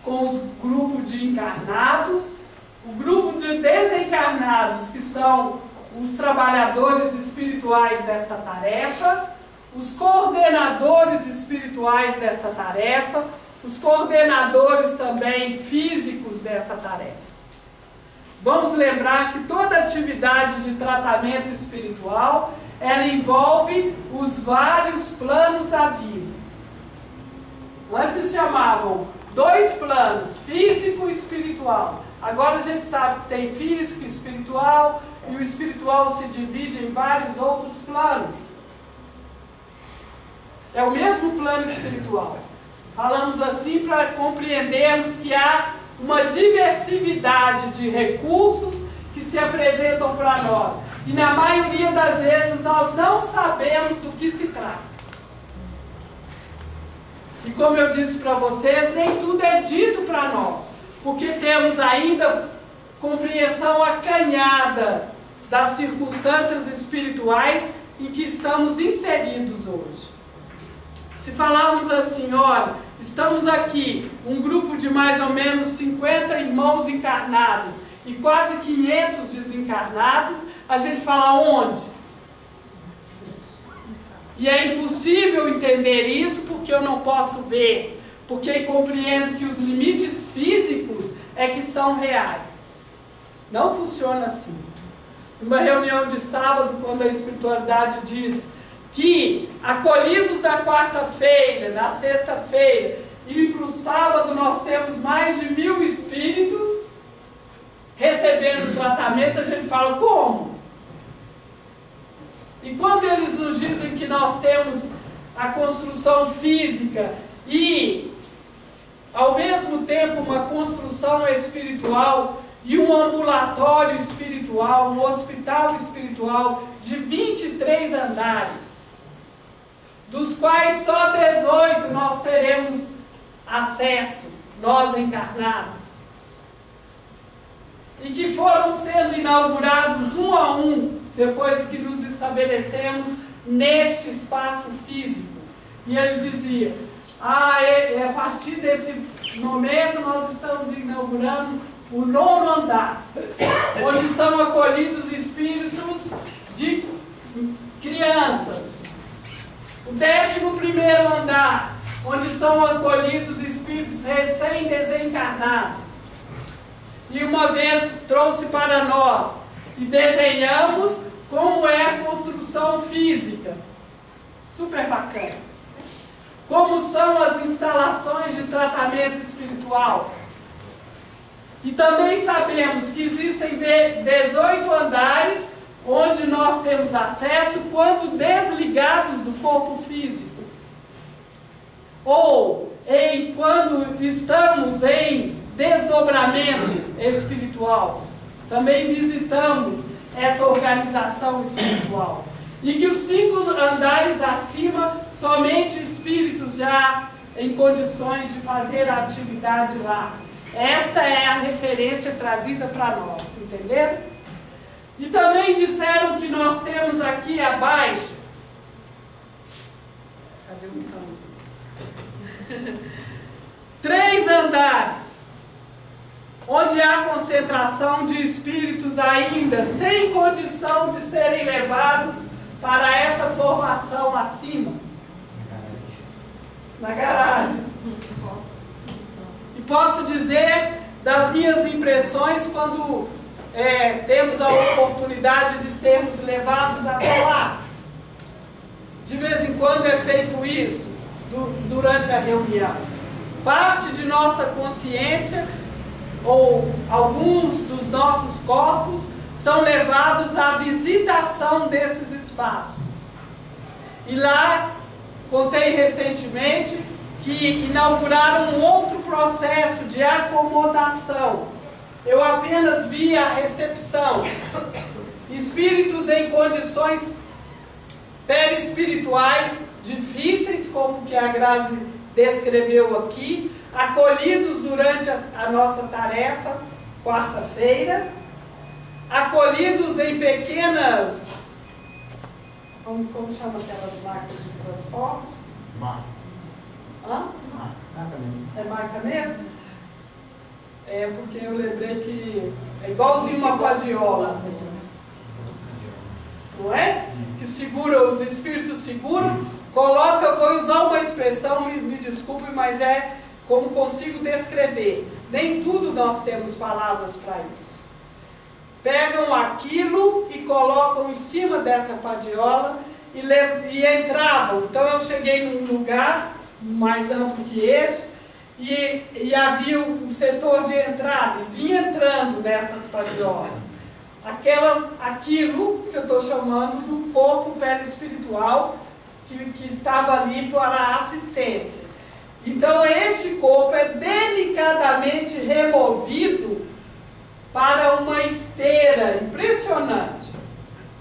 com os grupos de encarnados, o grupo de desencarnados, que são os trabalhadores espirituais desta tarefa, os coordenadores espirituais desta tarefa, os coordenadores também físicos dessa tarefa. Vamos lembrar que toda atividade de tratamento espiritual, ela envolve os vários planos da vida. Antes chamavam dois planos, físico e espiritual. Agora a gente sabe que tem físico e espiritual, e o espiritual se divide em vários outros planos. É o mesmo plano espiritual. Falamos assim para compreendermos que há uma diversidade de recursos que se apresentam para nós. E na maioria das vezes nós não sabemos do que se trata. E como eu disse para vocês, nem tudo é dito para nós, porque temos ainda compreensão acanhada das circunstâncias espirituais em que estamos inseridos hoje. Se falarmos assim, olha, estamos aqui, um grupo de mais ou menos 50 irmãos encarnados e quase 500 desencarnados, a gente fala onde? E é impossível entender isso porque eu não posso ver, porque compreendo que os limites físicos é que são reais. Não funciona assim. Numa reunião de sábado, quando a espiritualidade diz que acolhidos da quarta-feira, na sexta-feira e para o sábado nós temos mais de 1000 espíritos recebendo tratamento, a gente fala, como? E quando eles nos dizem que nós temos a construção física e, ao mesmo tempo, uma construção espiritual e um ambulatório espiritual, um hospital espiritual de 23 andares, dos quais só 18 nós teremos acesso, nós encarnados, e que foram sendo inaugurados um a um, depois que nos estabelecemos neste espaço físico. E ele dizia, a partir desse momento nós estamos inaugurando o 9º andar, onde são acolhidos espíritos de crianças. O 11º andar, onde são acolhidos espíritos recém-desencarnados. E uma vez trouxe para nós e desenhamos como é a construção física. Super bacana. Como são as instalações de tratamento espiritual. E também sabemos que existem 18 andares onde nós temos acesso quando desligados do corpo físico. Ou quando estamos em desdobramento espiritual. Também visitamos essa organização espiritual. E que os 5 andares acima, somente espíritos já em condições de fazer a atividade lá. Esta é a referência trazida para nós, entenderam? E também disseram que nós temos aqui abaixo... Cadê o botãozinho? 3 andares, onde há concentração de espíritos ainda sem condição de serem levados para essa formação acima. Na garagem. E posso dizer das minhas impressões quando temos a oportunidade de sermos levados até lá. De vez em quando é feito isso durante a reunião. Parte de nossa consciência ou alguns dos nossos corpos são levados à visitação desses espaços. E lá, contei recentemente que inauguraram um outro processo de acomodação. Eu apenas vi a recepção. Espíritos em condições perispirituais difíceis, como que a Grazi descreveu aqui, acolhidos durante a nossa tarefa, quarta-feira, acolhidos em pequenas, como chama aquelas máquinas de transporte? Mar. Hã? Mar. É marca mesmo? É porque eu lembrei que é igualzinho uma padiola. Não é? Que segura, os espíritos seguram, coloca, eu vou usar uma expressão, me desculpe, mas é como consigo descrever. Nem tudo nós temos palavras para isso. Pegam aquilo e colocam em cima dessa padiola e entravam. Então eu cheguei num lugar mais amplo que este e havia um setor de entrada e vinha entrando nessas padiolas. Aquilo que eu estou chamando do corpo perispiritual que estava ali para a assistência. Então este corpo é delicadamente removido para uma esteira impressionante.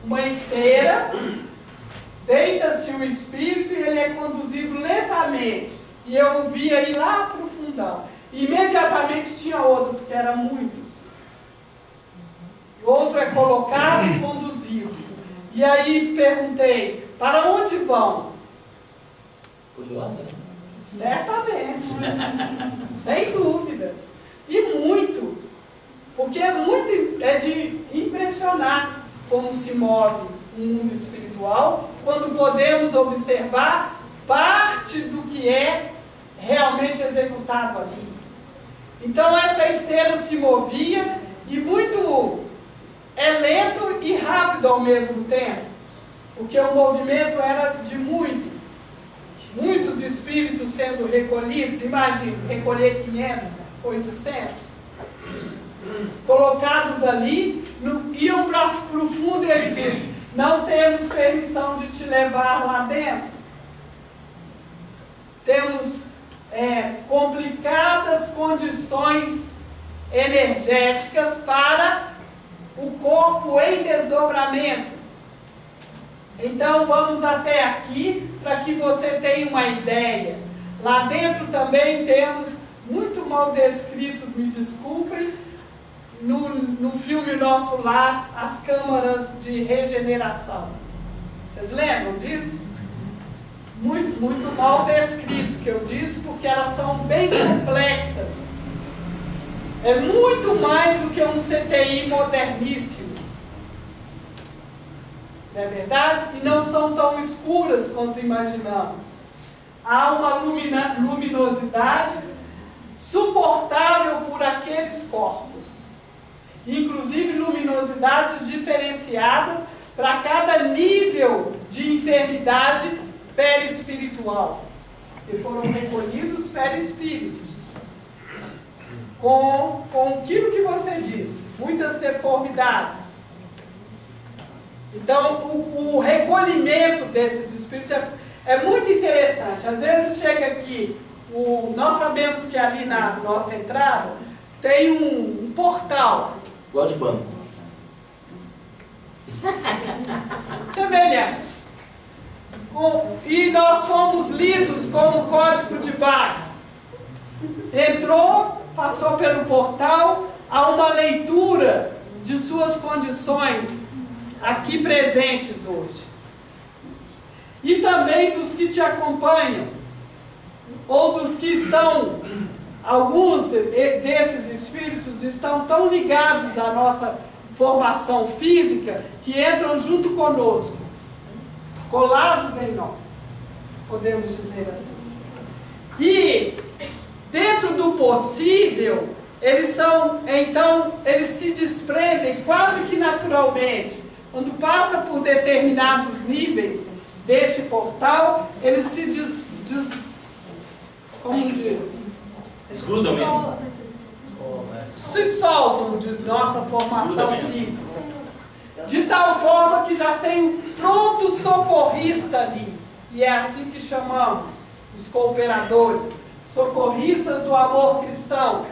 Uma esteira, deita-se o espírito e ele é conduzido lentamente. E eu vi aí lá para o fundão. Imediatamente tinha outro, porque eram muitos. O outro é colocado e conduzido. E aí perguntei, para onde vão? Curiosa, né? Certamente. Sem dúvida. E muito. Porque é de impressionar como se move o mundo espiritual quando podemos observar parte do que é realmente executado ali. Então essa esteira se movia e é lento e rápido ao mesmo tempo, porque o movimento era de muitos espíritos sendo recolhidos. Imagine, recolher 500, 800, colocados ali, iam para o fundo e ele disse, não temos permissão de te levar lá dentro. Temos complicadas condições energéticas para o corpo em desdobramento. Então vamos até aqui para que você tenha uma ideia. Lá dentro também temos, muito mal descrito, me desculpem, no filme Nosso Lar, as câmaras de regeneração. Vocês lembram disso? Muito mal descrito que eu disse, porque elas são bem complexas. É muito mais do que um CTI moderníssimo. Não é verdade? E não são tão escuras quanto imaginamos. Há uma luminosidade suportável por aqueles corpos. Inclusive luminosidades diferenciadas para cada nível de enfermidade perispiritual. E foram recolhidos perispíritos. Com aquilo que você disse, muitas deformidades. Então, o recolhimento desses espíritos é muito interessante. Às vezes chega aqui, nós sabemos que ali na nossa entrada tem um portal. Igual de banco. Semelhante. E nós somos lidos como código de barra. Entrou, passou pelo portal, há uma leitura de suas condições aqui presentes hoje. E também dos que te acompanham, ou dos que estão, alguns desses espíritos estão tão ligados à nossa formação física que entram junto conosco, colados em nós, podemos dizer assim. E dentro do possível, eles se desprendem quase que naturalmente. Quando passa por determinados níveis deste portal, eles se como diz? Esgrudam mesmo. Se soltam de nossa formação física. De tal forma que já tem um pronto socorrista ali. E é assim que chamamos os cooperadores, socorristas do amor cristão.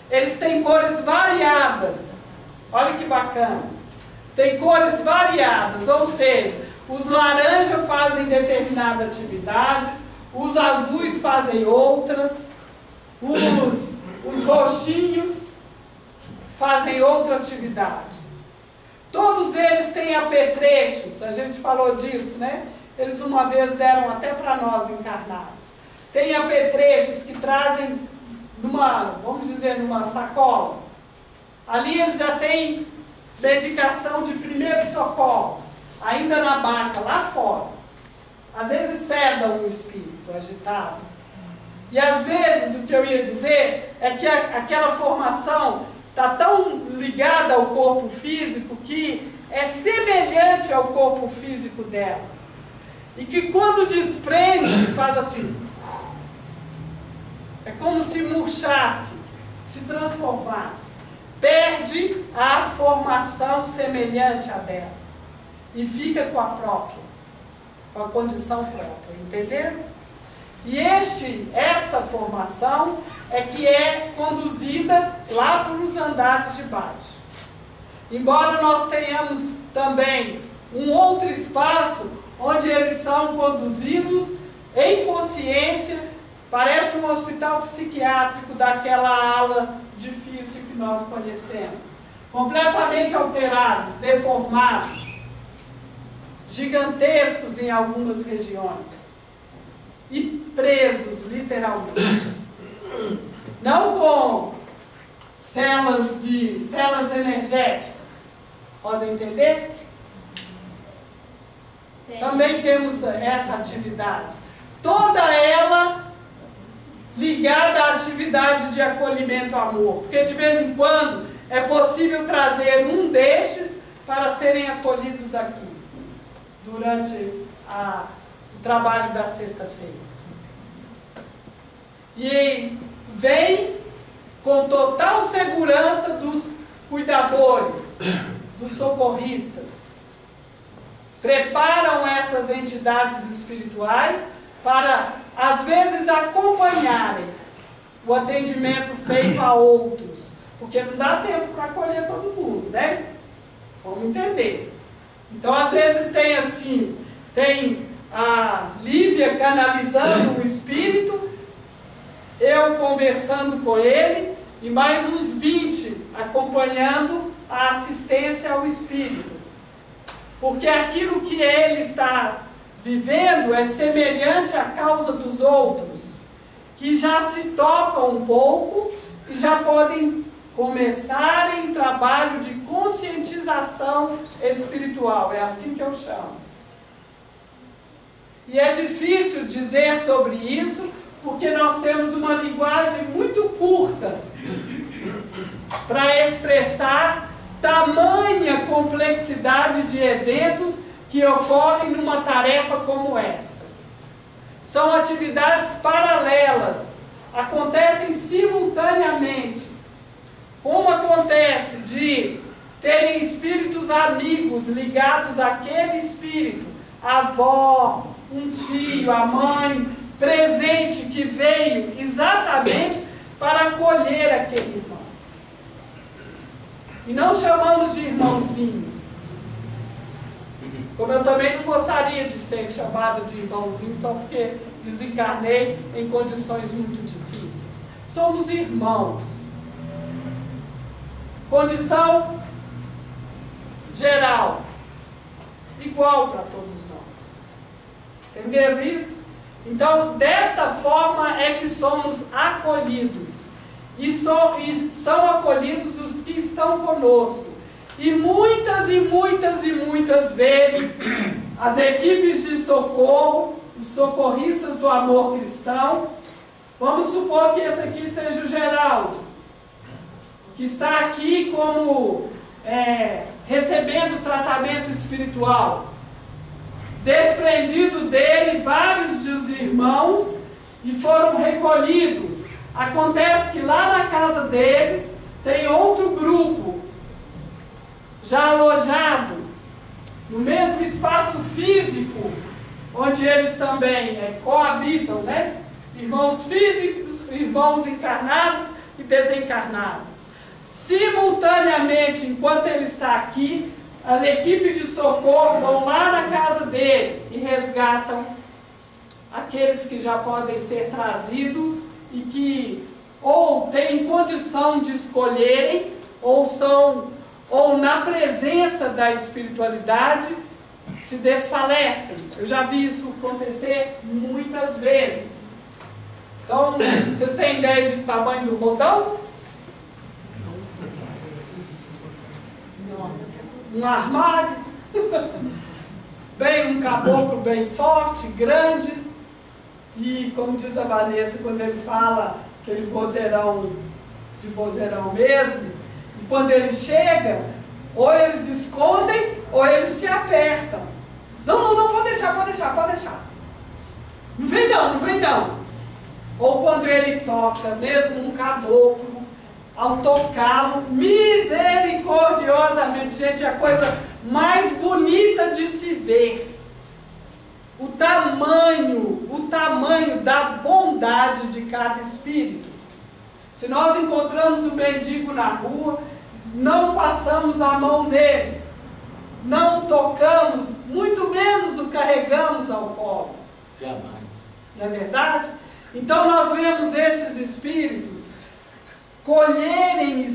Eles têm cores variadas. Olha que bacana. Tem cores variadas, ou seja, os laranjas fazem determinada atividade, os azuis fazem outras, os roxinhos fazem outra atividade. Todos eles têm apetrechos, a gente falou disso, né? Eles uma vez deram até para nós encarnados. tem apetrechos que trazem vamos dizer, numa sacola. Ali eles já têm medicação de primeiros socorros, ainda na maca, lá fora. Às vezes sedam o espírito agitado. E às vezes, o que eu ia dizer é que aquela formação está tão ligada ao corpo físico que é semelhante ao corpo físico dela. E que quando desprende, faz assim. É como se murchasse, se transformasse. Perde a formação semelhante à dela. E fica com a própria, com a condição própria. Entenderam? E esta formação é que é conduzida lá para os andares de baixo. Embora nós tenhamos também um outro espaço onde eles são conduzidos em consciência, parece um hospital psiquiátrico daquela ala difícil que nós conhecemos. Completamente alterados, deformados, gigantescos em algumas regiões. E presos, literalmente. Não com células energéticas. Podem entender? Também temos essa atividade. Toda ela ligada à atividade de acolhimento ao amor. Porque de vez em quando é possível trazer um destes para serem acolhidos aqui, durante o trabalho da sexta-feira. E vem com total segurança dos cuidadores, dos socorristas. Preparam essas entidades espirituais para, às vezes, acompanharem o atendimento feito a outros. Porque não dá tempo para acolher todo mundo, né? Vamos entender. Então, às vezes, tem a Lívia canalizando o espírito, eu conversando com ele, e mais uns 20 acompanhando a assistência ao espírito. Porque aquilo que ele está vivendo é semelhante à causa dos outros, que já se tocam um pouco e já podem começar em trabalho de conscientização espiritual. É assim que eu chamo. E é difícil dizer sobre isso, porque nós temos uma linguagem muito curta para expressar tamanha complexidade de eventos que ocorrem numa tarefa como esta. São atividades paralelas, acontecem simultaneamente. Como acontece de terem espíritos amigos ligados àquele espírito, a avó, um tio, a mãe, presente que veio exatamente para acolher aquele irmão. E não chamamos de irmãozinho. Como eu também não gostaria de ser chamado de irmãozinho só porque desencarnei em condições muito difíceis. Somos irmãos. Condição geral, igual para todos nós. Entenderam isso? Então, desta forma é que somos acolhidos. E são acolhidos os que estão conosco. E muitas vezes, as equipes de socorro, os socorristas do amor cristão, vamos supor que esse aqui seja o Geraldo, que está aqui como recebendo tratamento espiritual. Desprendido dele, vários dos irmãos e foram recolhidos. Acontece que lá na casa deles tem outro grupo já alojado no mesmo espaço físico onde eles também coabitam, né? Irmãos físicos, irmãos encarnados e desencarnados. Simultaneamente, enquanto ele está aqui, as equipes de socorro vão lá na casa dele e resgatam aqueles que já podem ser trazidos e que ou têm condição de escolherem ou na presença da espiritualidade se desfalecem. Eu já vi isso acontecer muitas vezes. Então, vocês têm ideia de tamanho do roldão? Um armário. Bem, um caboclo bem forte, grande. E, como diz a Vanessa, quando ele fala aquele vozeirão, de vozeirão mesmo, e quando ele chega, ou eles escondem, ou eles se apertam. Não, pode deixar. Não vem não. Ou quando ele toca, mesmo um caboclo, ao tocá-lo, misericordiosamente, gente, é a coisa mais bonita de se ver. O tamanho da bondade de cada espírito. Se nós encontramos um mendigo na rua, não passamos a mão nele, não o tocamos, muito menos o carregamos ao colo. Jamais. Não é verdade? Então nós vemos esses espíritos colherem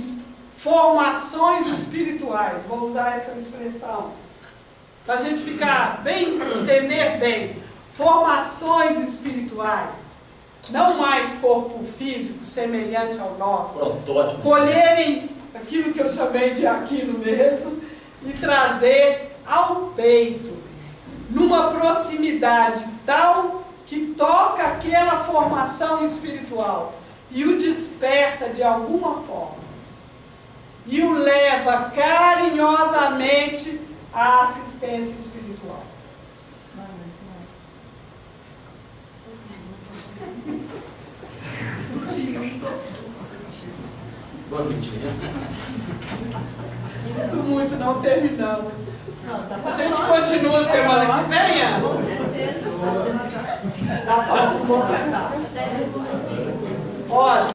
formações espirituais, vou usar essa expressão, para a gente ficar bem, entender bem, formações espirituais, não mais corpo físico semelhante ao nosso, Protótipo. colherem aquilo que eu chamei de aquilo mesmo e trazer ao peito, numa proximidade tal que toca aquela formação espiritual e o desperta de alguma forma e o leva carinhosamente à assistência espiritual. Boa noite. Sinto muito, não terminamos. Não, tá A gente continua semana que vem, Ana? Com certeza. Dá falta um bom pedaço. Olha.